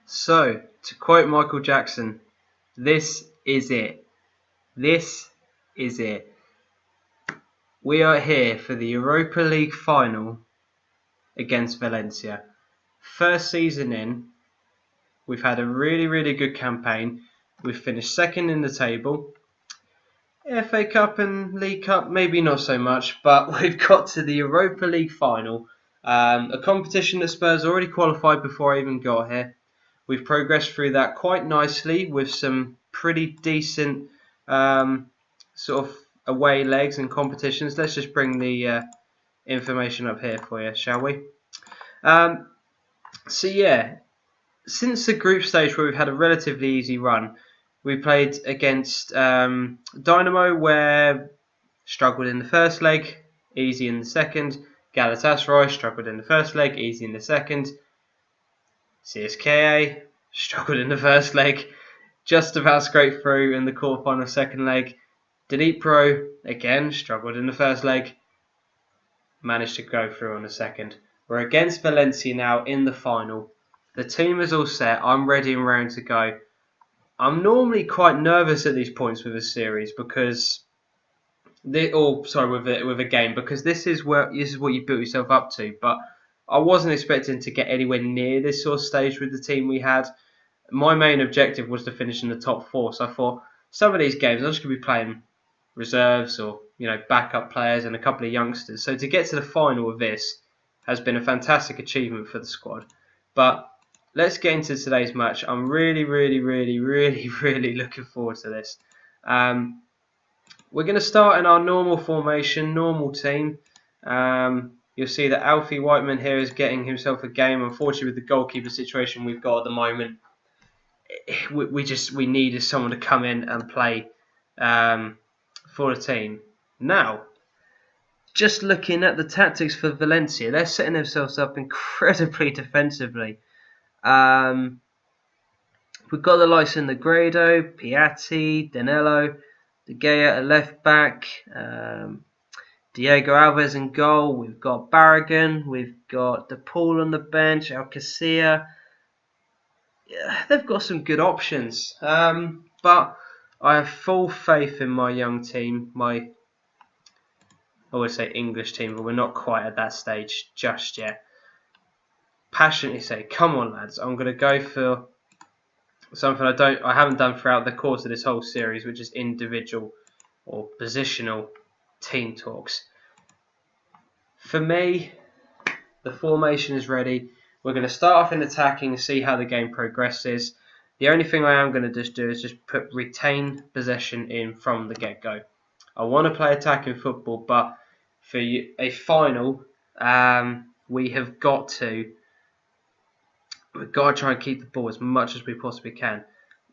So, to quote Michael Jackson, this is it. This is it. We are here for the Europa League Final against Valencia. First season in, we've had a really good campaign. We've finished second in the table. FA Cup and League Cup, maybe not so much, but we've got to the Europa League Final, a competition that Spurs already qualified before I even got here. We've progressed through that quite nicely with some pretty decent sort of away legs and competitions. Let's just bring the information up here for you, shall we? So yeah, since the group stage where we've had a relatively easy run, we played against Dynamo, where struggled in the first leg, easy in the second. Galatasaray struggled in the first leg, easy in the second. CSKA struggled in the first leg, just about scraped through in the quarterfinal second leg. Dnipro again struggled in the first leg, managed to go through on the second. We're against Valencia now in the final. The team is all set. I'm ready and raring to go. I'm normally quite nervous at these points with a series because with a game, because this is what you built yourself up to. But I wasn't expecting to get anywhere near this sort of stage with the team we had. My main objective was to finish in the top four, so I thought some of these games I'm just going to be playing reserves or backup players and a couple of youngsters. So to get to the final of this has been a fantastic achievement for the squad. But let's get into today's match. I'm really looking forward to this. We're going to start in our normal formation, normal team. You'll see that Alfie Whiteman here is getting himself a game. Unfortunately, with the goalkeeper situation we've got at the moment, we needed someone to come in and play for the team. Now, just looking at the tactics for Valencia, they're setting themselves up incredibly defensively. We've got the likes in Negredo, Piatti, Danilo, De Gea at left back, Diego Alves in goal. We've got Barragan, we've got De Paul on the bench, Alcacer. Yeah, they've got some good options, but I have full faith in my young team. I would say English team, but we're not quite at that stage just yet. Passionately say, come on lads, I'm going to go for something I haven't done throughout the course of this whole series, which is individual or positional team talks. For me, the formation is ready. We're going to start off in attacking and see how the game progresses. The only thing I am going to just do is just put retain possession in from the get-go. I want to play attacking football, but for a final, we've got to try and keep the ball as much as we possibly can.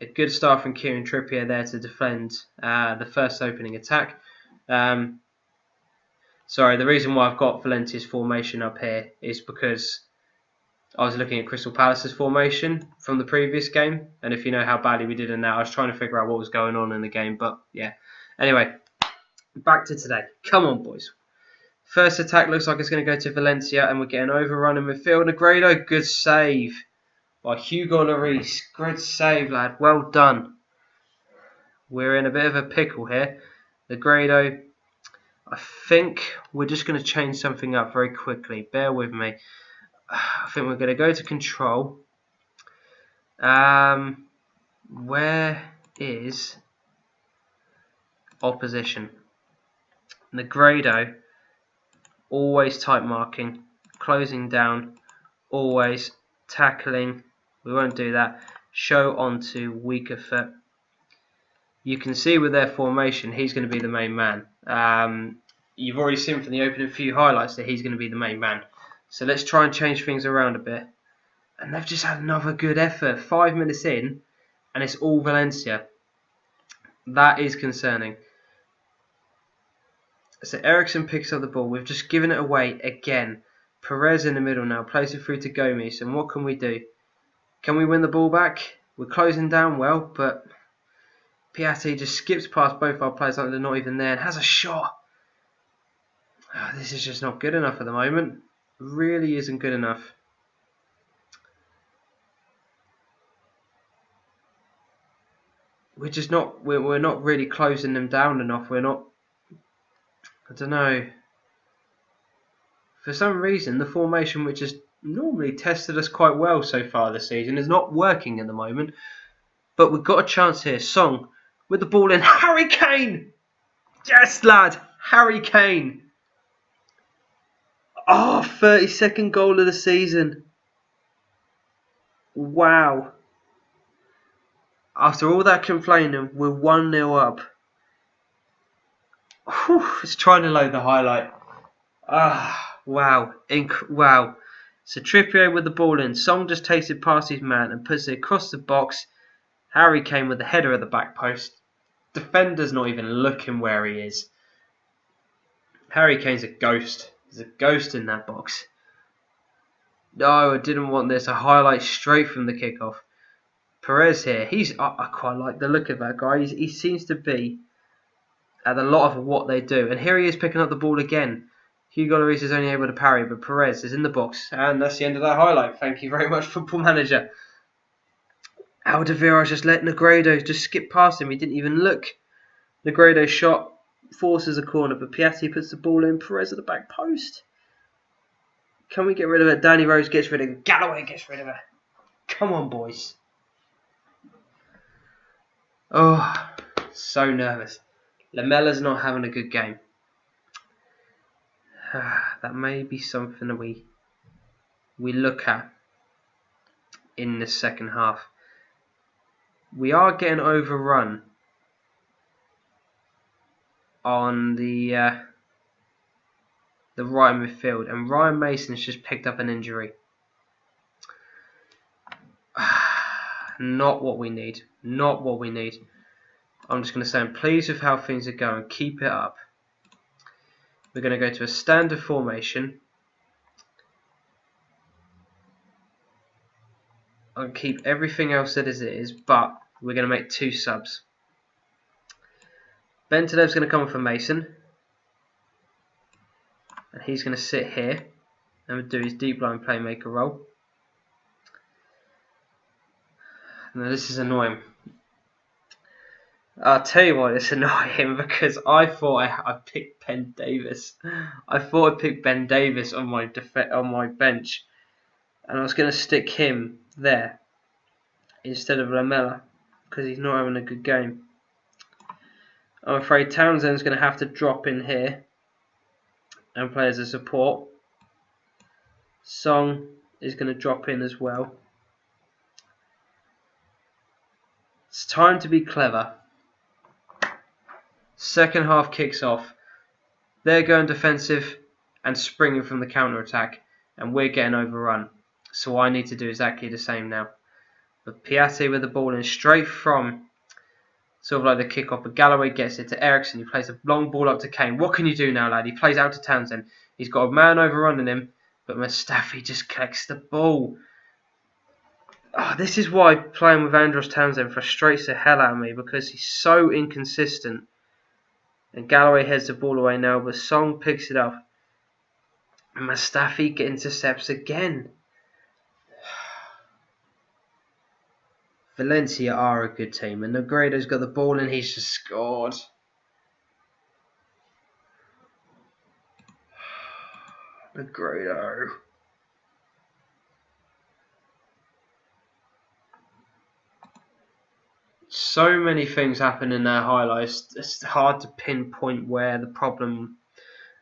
A good start from Kieran Trippier there to defend the first opening attack. Sorry, the reason why I've got Valencia's formation up here is because I was looking at Crystal Palace's formation from the previous game, and if you know how badly we did in that, I was trying to figure out what was going on in the game, but yeah. Anyway, back to today. Come on, boys. First attack looks like it's going to go to Valencia, and we're getting overrun in midfield. Negredo, good save by Hugo Lloris. Good save, lad. Well done. We're in a bit of a pickle here. Negredo, I think we're just going to change something up very quickly. Bear with me. I think we're going to go to control. Where is opposition? Negredo, always tight marking, closing down, always tackling. We won't do that. Show onto weaker foot. You can see with their formation, he's going to be the main man. You've already seen from the opening few highlights that he's going to be the main man. So let's try and change things around a bit. And they've just had another good effort. 5 minutes in, and it's all Valencia. That is concerning. So Ericsson picks up the ball. We've just given it away again. Perez in the middle now. Plays it through to Gomes. And what can we do? Can we win the ball back? We're closing down well, but Piatti just skips past both our players like they're not even there and has a shot. Oh, this is just not good enough at the moment. Really isn't good enough. we're just not we're not really closing them down enough. We're not. I don't know. For some reason, the formation which has normally tested us quite well so far this season is not working at the moment. But we've got a chance here. Song with the ball in. Harry Kane! Yes, lad! Harry Kane! Oh, 32nd goal of the season. Wow. After all that complaining, we're 1-0 up. Whew, it's trying to load the highlight. Wow. Wow. So Trippier with the ball in. Song just takes it past his man and puts it across the box. Harry Kane with the header at the back post. Defender's not even looking where he is. Harry Kane's a ghost. There's a ghost in that box. No, I didn't want this. A highlight straight from the kickoff. Perez here. I quite like the look of that guy. He seems to be at a lot of what they do. And here he is picking up the ball again. Hugo Lloris is only able to parry, but Perez is in the box. And that's the end of that highlight. Thank you very much, Football Manager. Alderweireld just let Negredo just skip past him. He didn't even look. Negredo's shot forces a corner, but Piatti puts the ball in. Perez at the back post. Can we get rid of it? Danny Rose gets rid of it. Galloway gets rid of it. Come on, boys. Oh, so nervous. Lamella's not having a good game. That may be something that we look at in the second half. We are getting overrun on the right midfield, and Ryan Mason's just picked up an injury. Not what we need. Not what we need. I'm just going to say I'm pleased with how things are going. Keep it up. We're going to go to a standard formation. I'll keep everything else as it is, but we're going to make 2 subs. Bentaleb's going to come for Mason. And he's going to sit here and do his deep line playmaker role. Now this is annoying. I'll tell you why it's annoying, because I thought I picked Ben Davis. I thought I picked Ben Davis on my bench, and I was going to stick him there instead of Lamela because he's not having a good game. I'm afraid Townsend's going to have to drop in here and play as a support. Song is going to drop in as well. It's time to be clever. Second half kicks off. They're going defensive and springing from the counter-attack, and we're getting overrun. So I need to do exactly the same now. But Piatti with the ball in straight from sort of like the kick-off, but Galloway gets it to Ericsson. He plays a long ball up to Kane. What can you do now, lad? He plays out to Townsend. He's got a man overrunning him, but Mustafi just collects the ball. This is why playing with Andros Townsend frustrates the hell out of me, because he's so inconsistent. And Galloway heads the ball away now, but Song picks it up. And Mustafi intercepts again. Valencia are a good team, and Negredo's got the ball and he's just scored. Negredo. So many things happen in their highlights. It's hard to pinpoint where the problem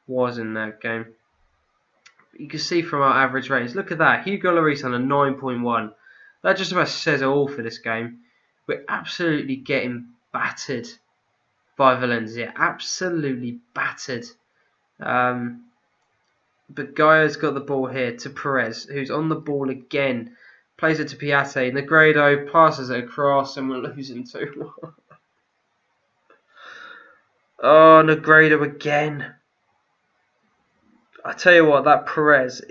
was in that game. You can see from our average ratings. Look at that. Hugo Lloris on a 9.1. That just about says it all for this game. We're absolutely getting battered by Valencia. Absolutely battered. But Gaya's got the ball here to Perez, who's on the ball again. Plays it to Piatti. Negredo passes it across, and we're losing 2-1. Oh, Negredo again. I tell you what, that Perez,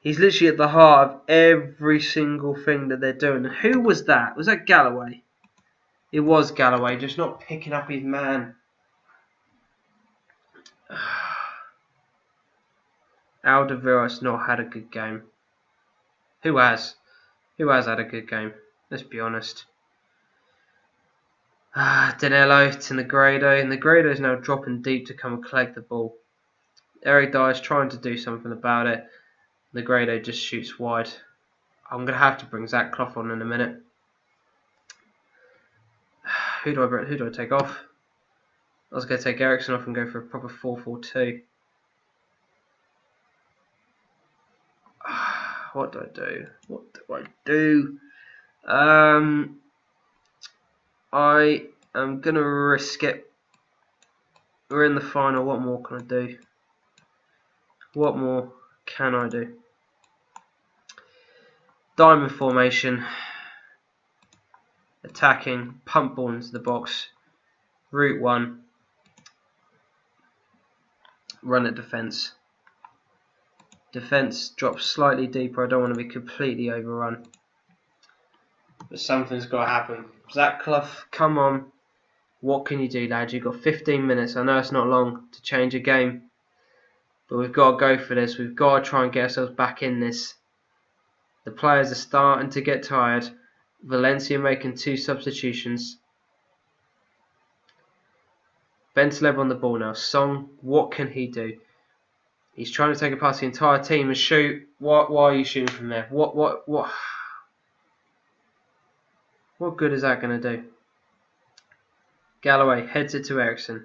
he's literally at the heart of every single thing that they're doing. And who was that? Was that Galloway? It was Galloway, just not picking up his man. Alderweireld's not had a good game. Who has? Who has had a good game? Let's be honest. Danilo to Negredo. Negredo is now dropping deep to come and collect the ball. Eric Dyer is trying to do something about it. Negredo just shoots wide. I'm going to have to bring Zach Clough on in a minute. Who do I take off? I was going to take Ericsson off and go for a proper 4-4-2. What do I do? I am going to risk it. We're in the final. What more can I do? What more can I do? Diamond formation. Attacking. Pump ball into the box. Route 1. Run at defence. Defence drops slightly deeper. I don't want to be completely overrun. But something's got to happen. Zach Clough, come on. What can you do, lad? You've got 15 minutes. I know it's not long to change a game. But we've got to go for this. We've got to try and get ourselves back in this. The players are starting to get tired. Valencia making 2 substitutions. Bentaleb on the ball now. Song, what can he do? He's trying to take it past the entire team and shoot. Why are you shooting from there? What good is that going to do? Galloway heads it to Ericsson.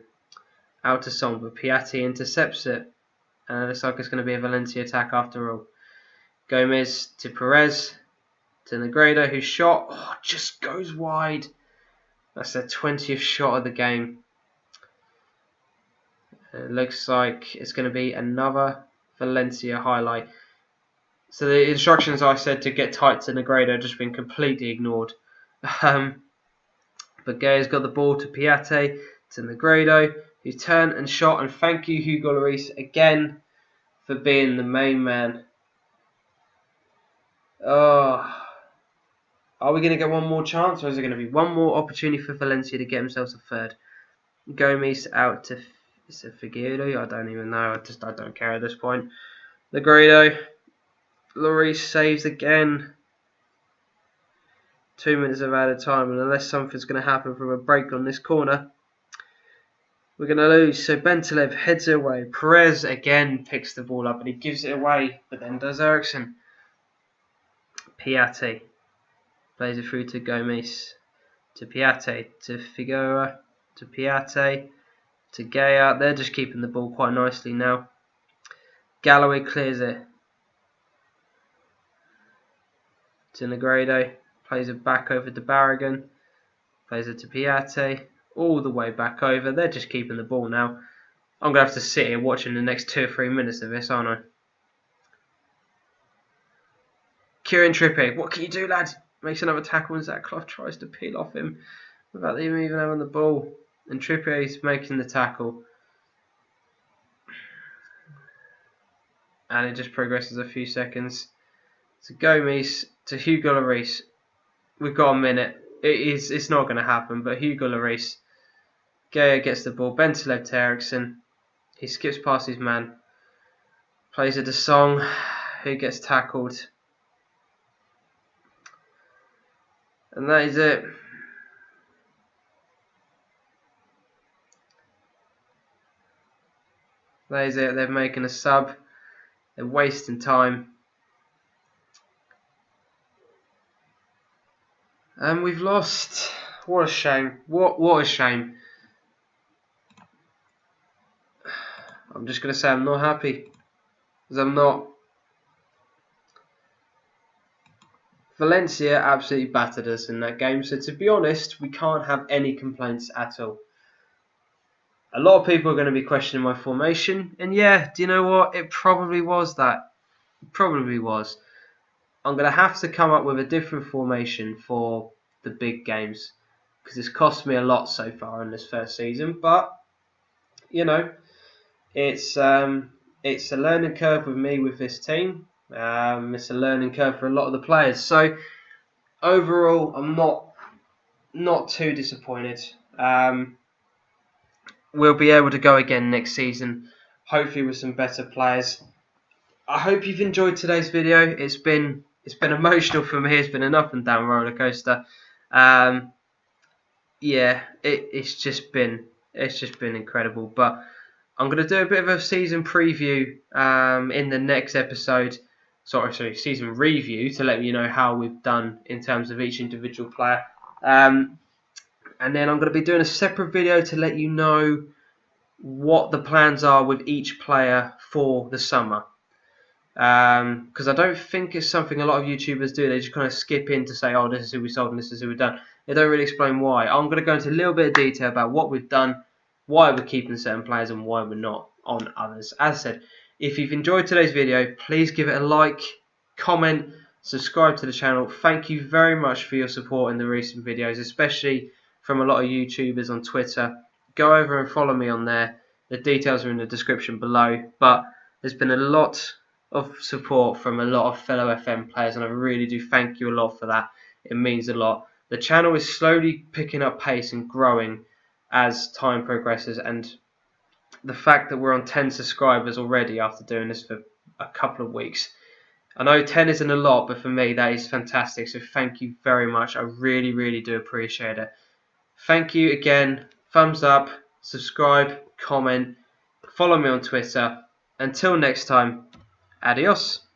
Out to Song, but Piatti intercepts it. And it looks like it's going to be a Valencia attack after all. Gomez to Perez. To Negredo, who shot. Oh, just goes wide. That's their 20th shot of the game. It looks like it's going to be another Valencia highlight. So the instructions I said to get tight to Negredo have just been completely ignored. But Gay's got the ball to Piatti, to Negredo, who turned and shot. And thank you, Hugo Lloris, again for being the main man. Oh, are we going to get one more chance, or is there going to be one more opportunity for Valencia to get themselves a third? Gomez out to Figueiredo. I don't even know. I don't care at this point. Negredo. Lloris saves again. 2 minutes of added time, and unless something's going to happen from a break on this corner, we're going to lose. So Bentaleb heads it away. Perez again picks the ball up and he gives it away, but then does Ericsson. Piatti plays it through to Gomez, to Piatti, to Figueroa, to Piatti, to Gaya. They're just keeping the ball quite nicely now. Galloway clears it to Negredo, plays it back over to Barragan, plays it to Piatti, all the way back over. They're just keeping the ball now. I'm going to have to sit here watching the next 2 or 3 minutes of this, aren't I? Kieran Trippier, what can you do, lad? Makes another tackle and Zach Clough tries to peel off him without even having the ball. And Trippier is making the tackle. And it just progresses a few seconds. To Gomez, to Hugo Lloris. We've got a minute. It's not going to happen, but Hugo Lloris. Gaya gets the ball. Bentaleb to Ericsson. He skips past his man. Plays it to Song, who gets tackled. And that is it. That is it. They're making a sub. They're wasting time. And we've lost. What a shame. What a shame. I'm just going to say I'm not happy. Because I'm not. Valencia absolutely battered us in that game. So to be honest, we can't have any complaints at all. A lot of people are going to be questioning my formation. And yeah, do you know what? It probably was that. It probably was. I'm going to have to come up with a different formation for the big games. Because it's cost me a lot so far in this first season. But, you know, it's a learning curve with me with this team. It's a learning curve for a lot of the players. So, overall, I'm not too disappointed. We'll be able to go again next season, hopefully with some better players. I hope you've enjoyed today's video. It's been emotional for me. It's been an up and down roller coaster. yeah, it's just been incredible. But I'm going to do a bit of a season preview in the next episode. Sorry, season review to let you know how we've done in terms of each individual player. And then I'm going to be doing a separate video to let you know what the plans are with each player for the summer. Because I don't think it's something a lot of YouTubers do. They just kind of skip in to say, oh, this is who we sold and this is who we've done. They don't really explain why. I'm going to go into a little bit of detail about what we've done, why we're keeping certain players and why we're not on others. As I said, if you've enjoyed today's video, please give it a like, comment, subscribe to the channel. Thank you very much for your support in the recent videos, especially from a lot of YouTubers on Twitter. Go over and follow me on there. The details are in the description below. But there's been a lot of support from a lot of fellow FM players, and I really do thank you a lot for that. It means a lot. The channel is slowly picking up pace and growing as time progresses, and the fact that we're on 10 subscribers already after doing this for a couple of weeks. I know 10 isn't a lot, but for me that is fantastic, so thank you very much. I really, really do appreciate it. Thank you again. Thumbs up, subscribe, comment, follow me on Twitter. Until next time, adios.